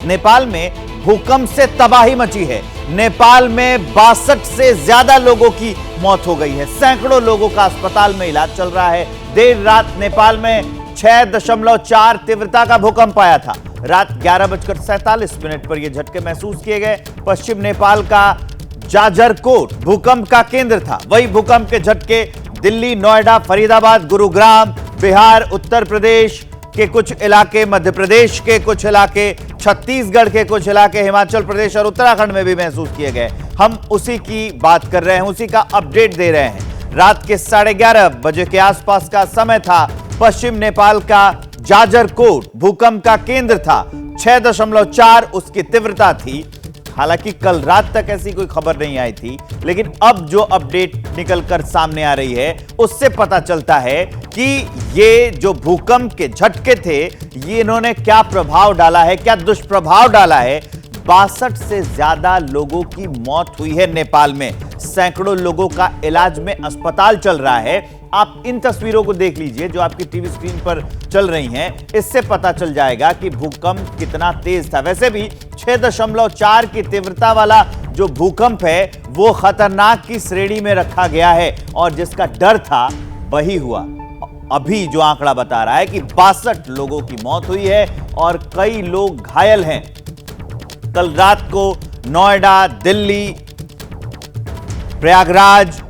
नेपाल में भूकंप से तबाही मची है। नेपाल में 62 से ज्यादा लोगों की मौत हो गई है। सैकड़ों लोगों का अस्पताल में इलाज चल रहा है। देर रात नेपाल में 6.4 तीव्रता का भूकंप आया था। रात 11:47 पर यह झटके महसूस किए गए। पश्चिम नेपाल का जाजरकोट भूकंप का केंद्र था। वही भूकंप के झटके दिल्ली, नोएडा, फरीदाबाद, गुरुग्राम, बिहार, उत्तर प्रदेश के कुछ इलाके, मध्य प्रदेश के कुछ इलाके, छत्तीसगढ़ के कुछ इलाके, हिमाचल प्रदेश और उत्तराखंड में भी महसूस किए गए। हम उसी की बात कर रहे हैं, उसी का अपडेट दे रहे हैं। रात के 11:30 बजे के आसपास का समय था। पश्चिम नेपाल का जाजरकोट भूकंप का केंद्र था। 6.4 उसकी तीव्रता थी। हालांकि कल रात तक ऐसी कोई खबर नहीं आई थी, लेकिन अब जो अपडेट निकलकर सामने आ रही है उससे पता चलता है कि ये जो भूकंप के झटके थे, ये इन्होंने क्या प्रभाव डाला है, क्या दुष्प्रभाव डाला है। 62 से ज्यादा लोगों की मौत हुई है नेपाल में। सैकड़ों लोगों का इलाज में अस्पताल चल रहा है। आप इन तस्वीरों को देख लीजिए जो आपकी टीवी स्क्रीन पर चल रही हैं। इससे पता चल जाएगा कि भूकंप कितना तेज था। वैसे भी 6.4 की तीव्रता वाला जो भूकंप है वो खतरनाक की श्रेणी में रखा गया है और जिसका डर था वही हुआ। अभी जो आंकड़ा बता रहा है कि 62 लोगों की मौत हुई है और कई लोग घायल हैं। कल रात को नोएडा, दिल्ली, प्रयागराज,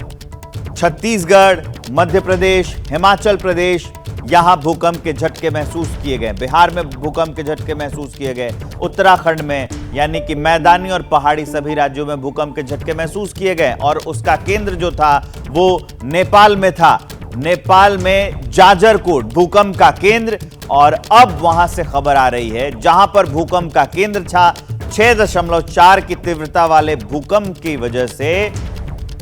छत्तीसगढ़, मध्य प्रदेश, हिमाचल प्रदेश, यहां भूकंप के झटके महसूस किए गए। बिहार में भूकंप के झटके महसूस किए गए। उत्तराखंड में, यानी कि मैदानी और पहाड़ी सभी राज्यों में भूकंप के झटके महसूस किए गए और उसका केंद्र जो था वो नेपाल में था। नेपाल में जाजरकोट भूकंप का केंद्र। और अब वहां से खबर आ रही है जहां पर भूकंप का केंद्र था, 6.4 की तीव्रता वाले भूकंप की वजह से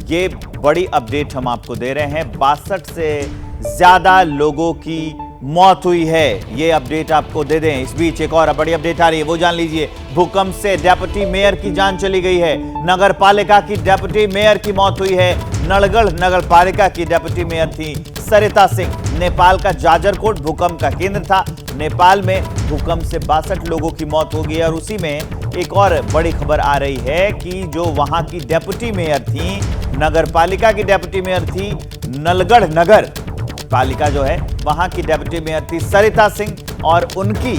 ये बड़ी अपडेट हम आपको दे रहे हैं। 62 से ज्यादा लोगों की मौत हुई है। ये अपडेट आपको दे दें। इस बीच एक और बड़ी अपडेट आ रही है, वो जान लीजिए। भूकंप से डेप्यूटी मेयर की जान चली गई है। नगर पालिका की डेप्यूटी मेयर की मौत हुई है। नड़गढ़ नगर पालिका की डेप्यूटी मेयर थी सरिता सिंह। नेपाल का जाजरकोट भूकंप का केंद्र था। नेपाल में भूकंप से 62 लोगों की मौत हो गई और उसी में एक और बड़ी खबर आ रही है कि जो वहां की डेप्यूटी मेयर थी, नगर पालिका की डेप्यूटी मेयर थी, नलगढ़ नगर पालिका जो है वहां की डेप्यूटी मेयर थी सरिता सिंह और उनकी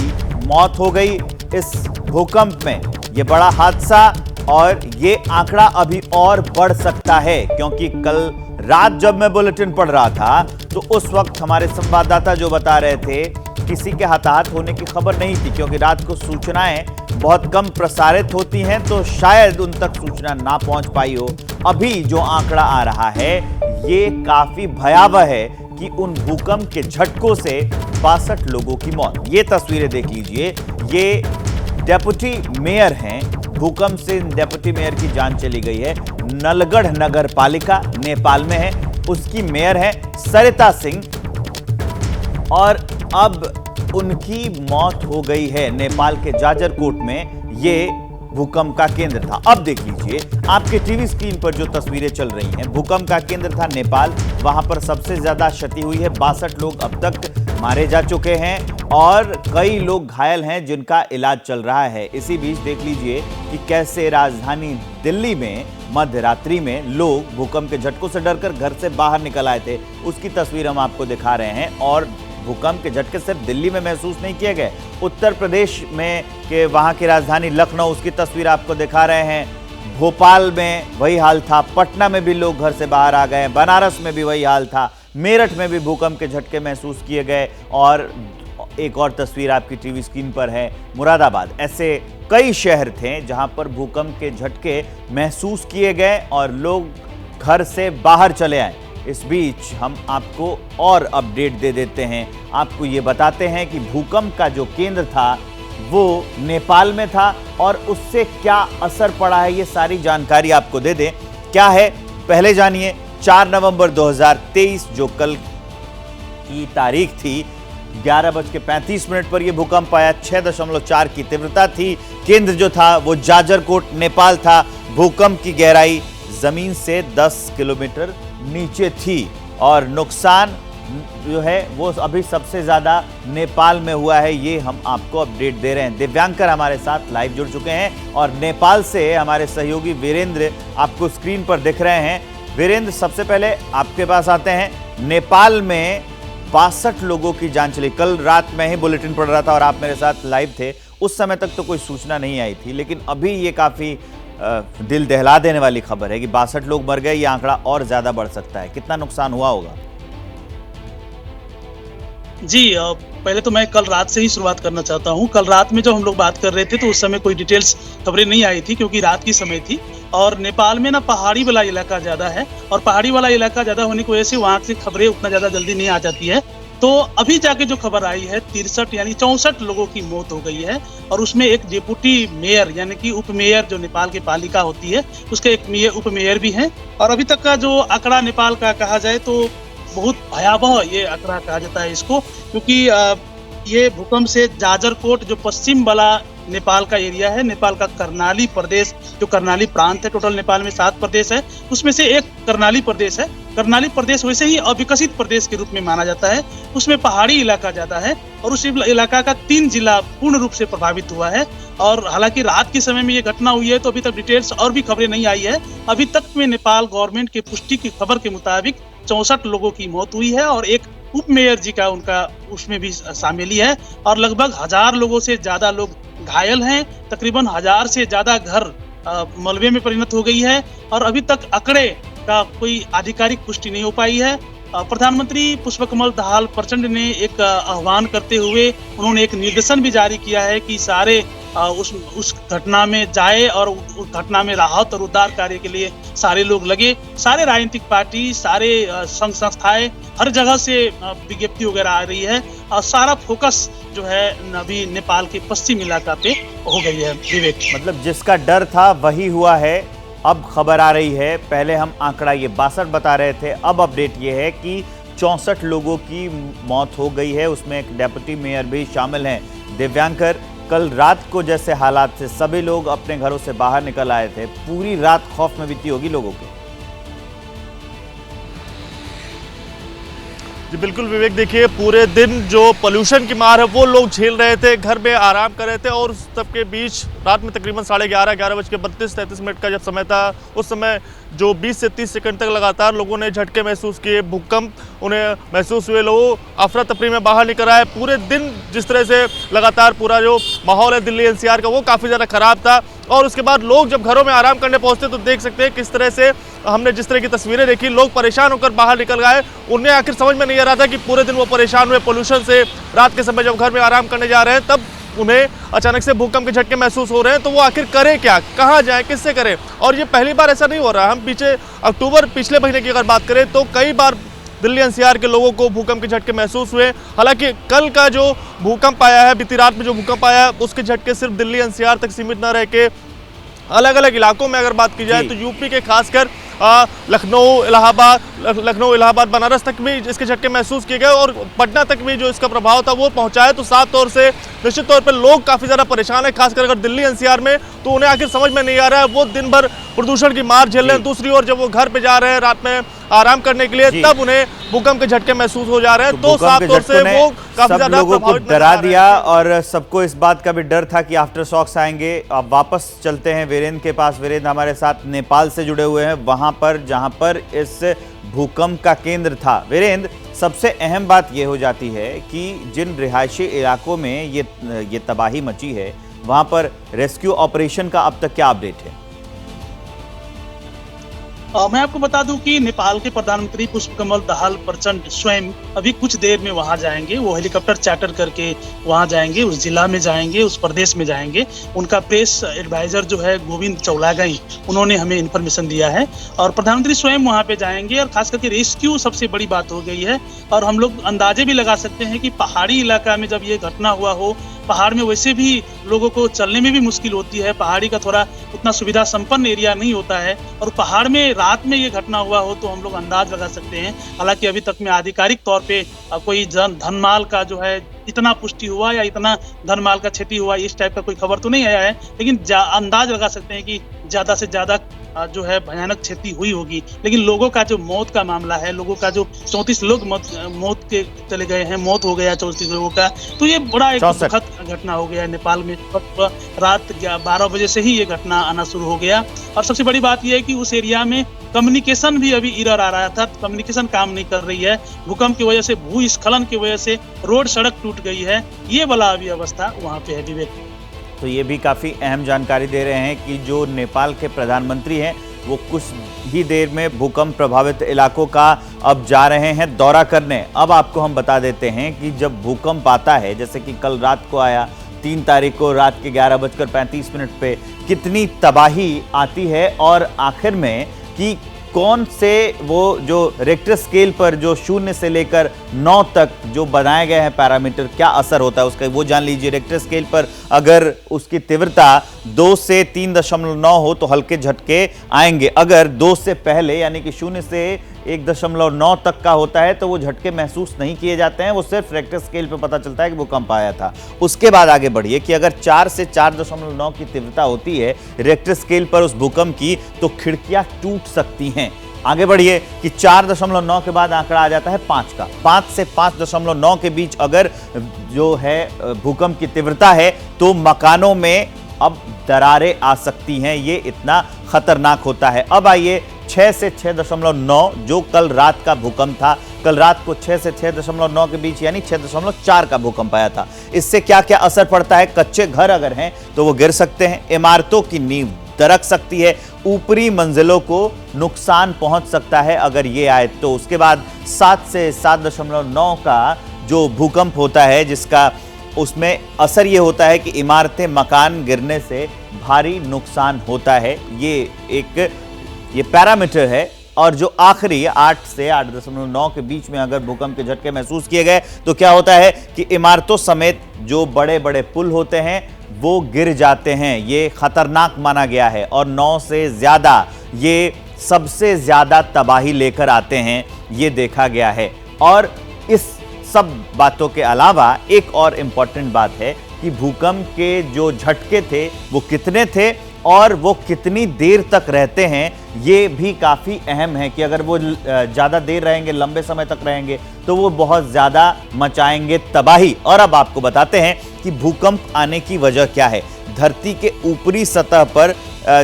मौत हो गई इस भूकंप में। यह बड़ा हादसा और ये आंकड़ा अभी और बढ़ सकता है, क्योंकि कल रात जब मैं बुलेटिन पढ़ रहा था तो उस वक्त हमारे संवाददाता जो बता रहे थे किसी के हताहत होने की खबर नहीं थी, क्योंकि रात को सूचनाएं बहुत कम प्रसारित होती हैं तो शायद उन तक सूचना ना पहुंच पाई हो। अभी जो आंकड़ा आ रहा है ये काफी भयावह है कि उन भूकंप के झटकों से 62 लोगों की मौत। ये तस्वीरें देख लीजिए। ये डेप्यूटी मेयर हैं। भूकंप से डेप्यूटी मेयर की जान चली गई है। नलगढ़ नगर पालिका नेपाल में है, उसकी मेयर है सरिता सिंह और अब उनकी मौत हो गई है। नेपाल के जाजरकोट में ये भूकंप का केंद्र था। अब देख लीजिए आपके टीवी स्क्रीन पर जो तस्वीरें चल रही हैं। भूकंप का केंद्र था नेपाल, वहां पर सबसे ज्यादा क्षति हुई है। 62 लोग अब तक मारे जा चुके हैं और कई लोग घायल हैं जिनका इलाज चल रहा है। इसी बीच देख लीजिए कि कैसे राजधानी दिल्ली में मध्य रात्रि में लोग भूकंप के झटकों से डरकर घर से बाहर निकल आए थे। उसकी तस्वीर हम आपको दिखा रहे हैं। और भूकंप के झटके सिर्फ दिल्ली में महसूस नहीं किए गए, उत्तर प्रदेश में के वहां की राजधानी लखनऊ, उसकी तस्वीर आपको दिखा रहे हैं। भोपाल में वही हाल था, पटना में भी लोग घर से बाहर आ गए, बनारस में भी वही हाल था, मेरठ में भी भूकंप के झटके महसूस किए गए और एक और तस्वीर आपकी टीवी स्क्रीन पर है, मुरादाबाद। ऐसे कई शहर थे जहां पर भूकंप के झटके महसूस किए गए और लोग घर से बाहर चले आए। इस बीच हम आपको और अपडेट दे देते हैं। आपको ये बताते हैं कि भूकंप का जो केंद्र था वो नेपाल में था और उससे क्या असर पड़ा है, ये सारी जानकारी आपको दे दें। क्या है पहले जानिए। 4 नवंबर 2023 जो कल की तारीख थी, 11:35 पर यह भूकंप आया। 6.4 की तीव्रता थी। केंद्र जो था वो जाजरकोट नेपाल था। भूकंप की गहराई जमीन से 10 किलोमीटर नीचे थी और नुकसान जो है वो अभी सबसे ज़्यादा नेपाल में हुआ है, ये हम आपको अपडेट दे रहे हैं। दिव्यांकर हमारे साथ लाइव जुड़ चुके हैं और नेपाल से हमारे सहयोगी वीरेंद्र आपको स्क्रीन पर दिख रहे हैं। वीरेंद्र, सबसे पहले आपके पास आते हैं। नेपाल में 62 लोगों की जान चली। कल रात में ही बुलेटिन पढ़ रहा था और आप मेरे साथ लाइव थे। उस समय तक तो कोई सूचना नहीं आई थी, लेकिन अभी ये काफ़ी दिल दहला देने वाली खबर है कि 62 लोग मर गए। ये आंकड़ा और ज़्यादा बढ़ सकता है। कितना नुकसान हुआ होगा? जी, पहले तो मैं कल रात से ही शुरुआत करना चाहता हूं। कल रात में जब हम लोग बात कर रहे थे तो उस समय कोई डिटेल्स खबरें नहीं आई थी, क्योंकि रात की समय थी और नेपाल में ना पहाड़ी वाला इलाका ज़्यादा है और पहाड़ी वाला इलाका ज़्यादा होने की वजह से वहाँ से खबरें उतना ज़्यादा जल्दी नहीं आ जाती है। तो अभी जाके जो खबर आई है 63 यानी 64 लोगों की मौत हो गई है और उसमें एक डिप्टी मेयर यानी कि उप मेयर जो नेपाल की पालिका होती है उसके एक उप मेयर भी हैं। और अभी तक का जो आंकड़ा नेपाल का कहा जाए तो बहुत भयावह ये आंकड़ा कहा जाता है इसको, क्योंकि ये भूकंप से जाजरकोट जो पश्चिम वाला नेपाल का एरिया है, नेपाल का कर्णाली प्रदेश जो कर्णाली प्रांत है, टोटल नेपाल में 7 प्रदेश है, उसमें से एक कर्णाली प्रदेश है। कर्णाली प्रदेश वैसे ही अविकसित प्रदेश के रूप में माना जाता है, उसमें पहाड़ी इलाका ज्यादा है और उस इलाका का 3 जिला पूर्ण रूप से प्रभावित हुआ है। और हालांकि रात के समय में ये घटना हुई है तो अभी तक डिटेल्स और भी खबरें नहीं आई है। अभी तक में नेपाल गवर्नमेंट की पुष्टि की खबर के मुताबिक 64 लोगों की मौत हुई है और एक उप मेयर जी का उनका उसमें भी शामिली है और लगभग 1000 लोगों से ज्यादा लोग घायल हैं। तकरीबन 1000 से ज्यादा घर मलबे में परिणत हो गई है और अभी तक आंकड़े का कोई आधिकारिक पुष्टि नहीं हो पाई है। प्रधानमंत्री पुष्पकमल दाहाल प्रचंड ने एक आह्वान करते हुए उन्होंने एक निर्देशन भी जारी किया है कि सारे उस घटना में जाए और उस घटना में राहत और उद्धार कार्य के लिए सारे लोग लगे। सारे राजनीतिक पार्टी, सारे संघ संस्थाएं, हर जगह से विज्ञप्ति वगैरह आ रही है और सारा फोकस जो है अभी नेपाल के पश्चिम इलाका पे हो गई है। विवेक, मतलब जिसका डर था वही हुआ है। अब खबर आ रही है, पहले हम आंकड़ा ये 62 बता रहे थे, अब अपडेट ये है कि 64 लोगों की मौत हो गई है, उसमें एक डेप्यूटी मेयर भी शामिल हैं। दिव्यांकर, कल रात को जैसे हालात थे, सभी लोग अपने घरों से बाहर निकल आए थे, पूरी रात खौफ में बीती होगी लोगों की। जी बिल्कुल विवेक, देखिए पूरे दिन जो पोल्यूशन की मार है वो लोग झेल रहे थे, घर में आराम कर रहे थे और उस सबके बीच रात में तकरीबन 11:30 का जब समय था, उस समय जो 20 से 30 सेकंड तक लगातार लोगों ने झटके महसूस किए, भूकंप उन्हें महसूस हुए। लोग अफरा तफरी में बाहर निकल आए। पूरे दिन जिस तरह से लगातार पूरा जो माहौल है दिल्ली एनसीआर का वो काफ़ी ज़्यादा ख़राब था और उसके बाद लोग जब घरों में आराम करने पहुंचते तो देख सकते हैं किस तरह से हमने जिस तरह की तस्वीरें देखी, लोग परेशान होकर बाहर निकल गए। उन्हें आखिर समझ में नहीं आ रहा था कि पूरे दिन वो परेशान हुए पोल्यूशन से, रात के समय जब घर में आराम करने जा रहे हैं तब उन्हें अचानक से भूकंप के झटके महसूस हो रहे हैं, तो वो आखिर करें क्या, कहाँ जाएं, किससे करें। और ये पहली बार ऐसा नहीं हो रहा। हम अक्टूबर पिछले महीने की अगर बात करें तो कई बार दिल्ली एनसीआर के लोगों को भूकंप के झटके महसूस हुए। हालांकि कल का जो भूकंप आया है, बीती रात में जो भूकंप आया है, उसके झटके सिर्फ दिल्ली एनसीआर तक सीमित न रह के अलग अलग इलाकों में अगर बात की जाए तो यूपी के खासकर लखनऊ, इलाहाबाद, बनारस तक भी इसके झटके महसूस किए गए और पटना तक भी जो इसका प्रभाव था वो पहुंचा है। तो साफ तौर से निश्चित तौर पर लोग काफ़ी ज़्यादा परेशान है, खासकर अगर दिल्ली एनसीआर में, तो उन्हें आखिर समझ में नहीं आ रहा है। वो दिन भर प्रदूषण की मार झेल रहे हैं, दूसरी ओर जब वो घर पे जा रहे हैं रात में आराम करने के लिए तब उन्हें भूकंप के झटके महसूस हो जा रहे हैं। तो साफ तौर से वो काफी ज्यादा लोगों को डरा दिया और सबको इस बात का भी डर था कि आफ्टर शॉक्स आएंगे। अब वापस चलते हैं वीरेंद्र के पास। वीरेंद्र हमारे साथ नेपाल से जुड़े हुए हैं, वहां पर जहां पर इस भूकंप का केंद्र था। वीरेंद्र, सबसे अहम बात यह हो जाती है कि जिन रिहायशी इलाकों में ये तबाही मची है वहां पर रेस्क्यू ऑपरेशन का अब तक क्या अपडेट है? मैं आपको बता दूं कि नेपाल के प्रधानमंत्री पुष्पकमल दाहाल प्रचंड स्वयं अभी कुछ देर में वहां जाएंगे। वो हेलीकॉप्टर चार्टर करके वहां जाएंगे, उस जिला में जाएंगे, उस प्रदेश में जाएंगे। उनका प्रेस एडवाइजर जो है गोविंद चौलागाई, उन्होंने हमें इन्फॉर्मेशन दिया है और प्रधानमंत्री स्वयं वहां पे जाएंगे और खास करके रेस्क्यू सबसे बड़ी बात हो गई है। और हम लोग अंदाजे भी लगा सकते हैं कि पहाड़ी इलाका में जब ये घटना हुआ हो, पहाड़ में वैसे भी लोगों को चलने में भी मुश्किल होती है, पहाड़ी का थोड़ा उतना सुविधा संपन्न एरिया नहीं होता है और पहाड़ में रात में ये घटना हुआ हो तो हम लोग अंदाज लगा सकते हैं। हालांकि अभी तक में आधिकारिक तौर पे कोई धनमाल का जो है इतना पुष्टि हुआ या इतना धनमाल का क्षति हुआ इस टाइप का कोई खबर तो नहीं आया है, लेकिन अंदाज लगा सकते हैं कि ज्यादा से ज्यादा जो है भयानक क्षति हुई होगी, लेकिन लोगों का जो मौत का मामला है, लोगों का जो 34 लोग मौत के चले गए हैं, मौत हो गया 34 लोगों का, तो ये बड़ा एक दुखद घटना हो गया है नेपाल में। रात 12 बजे से ही ये घटना आना शुरू हो गया। और सबसे बड़ी बात यह है कि उस एरिया में कम्युनिकेशन भी अभी एरर आ रहा था, कम्युनिकेशन काम नहीं कर रही है। भूकंप की वजह से, भूस्खलन की वजह से रोड सड़क टूट गई है। ये वाला अभी अवस्था वहाँ पे है विवेक। तो ये भी काफ़ी अहम जानकारी दे रहे हैं कि जो नेपाल के प्रधानमंत्री हैं वो कुछ ही देर में भूकंप प्रभावित इलाकों का अब जा रहे हैं दौरा करने। अब आपको हम बता देते हैं कि जब भूकंप आता है, जैसे कि कल रात को आया, 3 तारीख को रात के 11:35 पे कितनी तबाही आती है, और आखिर में कि कौन से वो जो रिक्टर स्केल पर जो 0 से लेकर 9 तक जो बनाए गए हैं पैरामीटर, क्या असर होता है उसका, वो जान लीजिए। रिक्टर स्केल पर अगर उसकी तीव्रता 2 से 3.9 हो तो हल्के झटके आएंगे। अगर 2 से पहले यानी कि 0 से 1.9 तक का होता है तो वो झटके महसूस नहीं किए जाते हैं, वो सिर्फ रिक्टर स्केल पे पता चलता है कि भूकंप आया था। उसके बाद आगे बढ़िए कि अगर 4 से 4.9 की तीव्रता होती है रिक्टर स्केल पर उस भूकंप की, तो खिड़कियां टूट सकती हैं। आगे बढ़िए कि 4.9 के बाद आंकड़ा आ जाता है 5 का। 5 से 5.9 के बीच अगर जो है भूकंप की तीव्रता है तो मकानों में अब दरारें आ सकती हैं, ये इतना खतरनाक होता है। अब आइए 6 से 6.9 जो कल रात का भूकंप था। कल रात को 6 से 6.9 के बीच यानी 6.4 का भूकंप आया था। इससे क्या क्या असर पड़ता है? कच्चे घर अगर हैं तो वो गिर सकते हैं, इमारतों की नींव दरक सकती है, ऊपरी मंजिलों को नुकसान पहुंच सकता है अगर ये आए तो। उसके बाद 7 से 7.9 का जो भूकंप होता है, जिसका उसमें असर ये होता है कि इमारतें, मकान गिरने से भारी नुकसान होता है। ये पैरामीटर है। और जो आखिरी 8 से 8.9 के बीच में अगर भूकंप के झटके महसूस किए गए तो क्या होता है कि इमारतों समेत जो बड़े बड़े पुल होते हैं वो गिर जाते हैं। ये खतरनाक माना गया है और 9 से ज़्यादा ये सबसे ज़्यादा तबाही लेकर आते हैं, ये देखा गया है। और इस सब बातों के अलावा एक और इम्पॉर्टेंट बात है कि भूकंप के जो झटके थे वो कितने थे और वो कितनी देर तक रहते हैं, ये भी काफ़ी अहम है कि अगर वो ज़्यादा देर रहेंगे, लंबे समय तक रहेंगे तो वो बहुत ज़्यादा मचाएंगे तबाही। और अब आपको बताते हैं कि भूकंप आने की वजह क्या है। धरती के ऊपरी सतह पर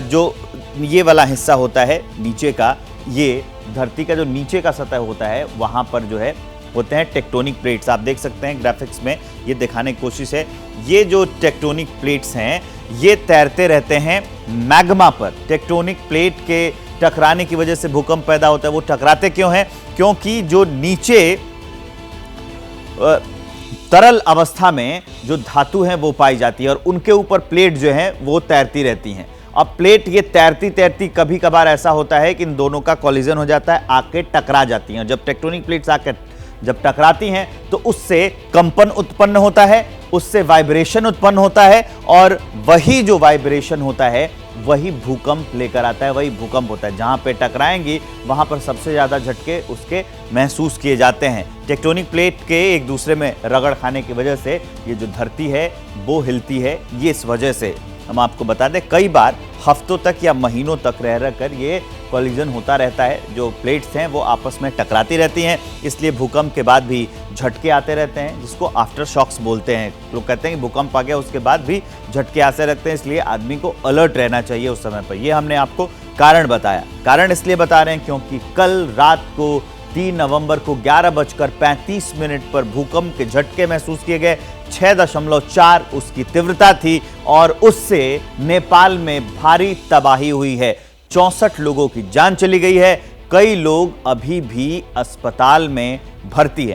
जो ये वाला हिस्सा होता है नीचे का, ये धरती का जो नीचे का सतह होता है वहाँ पर जो है होते हैं टेक्टोनिक प्लेट्स। आप देख सकते हैं ग्राफिक्स में ये दिखाने की कोशिश है। ये जो टेक्टोनिक प्लेट्स हैं ये तैरते रहते हैं मैग्मा पर। टेक्टोनिक प्लेट के टकराने की वजह से भूकंप पैदा होता है। वो टकराते क्यों हैं? क्योंकि जो नीचे तरल अवस्था में जो धातु है वो पाई जाती है और उनके ऊपर प्लेट जो है वो तैरती रहती हैं। अब प्लेट ये तैरती तैरती कभी कभार ऐसा होता है कि इन दोनों का कॉलिजन हो जाता है, आके टकरा जाती हैं। जब टेक्टोनिक प्लेट्स आकर जब टकराती हैं तो उससे कंपन उत्पन्न होता है, उससे वाइब्रेशन उत्पन्न होता है और वही जो वाइब्रेशन होता है वही भूकंप लेकर आता है, वही भूकंप होता है। जहां पे टकराएंगी वहां पर सबसे ज़्यादा झटके उसके महसूस किए जाते हैं। टेक्टोनिक प्लेट के एक दूसरे में रगड़ खाने की वजह से ये जो धरती है वो हिलती है। ये इस वजह से हम आपको बता दें कई बार हफ्तों तक या महीनों तक रह कर ये कॉलिजन होता रहता है। जो प्लेट्स हैं वो आपस में टकराती रहती हैं, इसलिए भूकंप के बाद भी झटके आते रहते हैं, जिसको आफ्टर शॉक्स बोलते हैं। लोग कहते हैं कि भूकंप आ गया उसके बाद भी झटके आते रहते हैं, इसलिए आदमी को अलर्ट रहना चाहिए उस समय पर। ये हमने आपको कारण बताया। कारण इसलिए बता रहे हैं क्योंकि कल रात को 3 नवंबर को 11:35 पर भूकंप के झटके महसूस किए गए। 6.4 उसकी तीव्रता थी और उससे नेपाल में भारी तबाही हुई है। 64 लोगों की जान चली गई है। कई लोग अभी भी अस्पताल में भर्ती हैं।